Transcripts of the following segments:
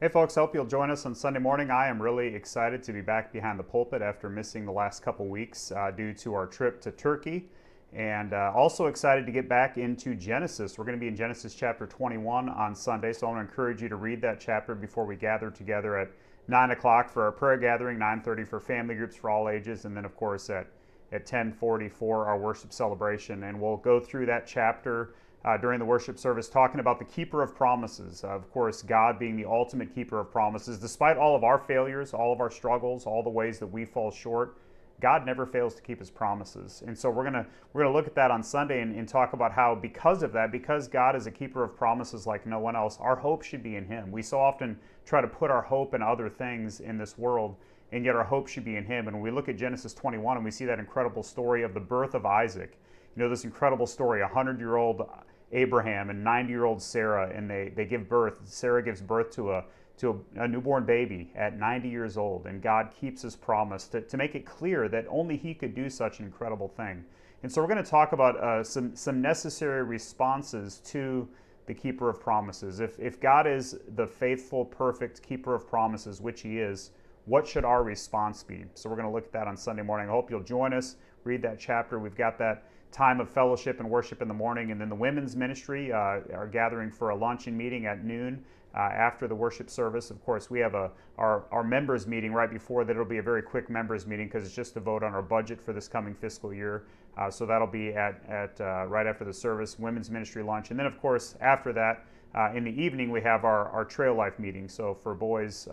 Hey folks, hope you'll join us on Sunday morning. I am really excited to be back behind the pulpit after missing the last couple weeks due to our trip to Turkey. And also excited to get back into Genesis. We're going to be in Genesis chapter 21 on Sunday, so I want to encourage you to read that chapter before we gather together at 9 o'clock for our prayer gathering, 9:30 for family groups for all ages, and then of course at 10:40 for our worship celebration. And we'll go through that chapter during the worship service, talking about the keeper of promises. Of course, God being the ultimate keeper of promises. Despite all of our failures, all of our struggles, all the ways that we fall short, God never fails to keep his promises. And so we're gonna look at that on Sunday and talk about how, because of that, because God is a keeper of promises like no one else, our hope should be in him. We so often try to put our hope in other things in this world, and yet our hope should be in him. And when we look at Genesis 21 and we see that incredible story of the birth of Isaac, this incredible story, 100-year-old Abraham and 90-year-old Sarah, and they give birth. Sarah gives birth to a newborn baby at 90 years old, and God keeps his promise to make it clear that only he could do such an incredible thing. And so we're going to talk about some necessary responses to the keeper of promises. If God is the faithful, perfect keeper of promises, which he is, what should our response be? So we're going to look at that on Sunday morning. I hope you'll join us, read that chapter. We've got that time of fellowship and worship in the morning, and then the women's ministry are gathering for a luncheon meeting at noon after the worship service. Of course, we have our members meeting right before that. It'll be a very quick members meeting because it's just to vote on our budget for this coming fiscal year. So that'll be at right after the service, women's ministry lunch, and then of course after that, in the evening, we have our Trail Life meeting. So for boys,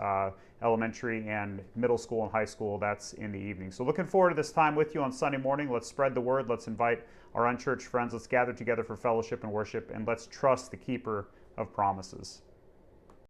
elementary and middle school and high school, that's in the evening. So looking forward to this time with you on Sunday morning. Let's spread the word. Let's invite our unchurched friends. Let's gather together for fellowship and worship, and let's trust the keeper of promises.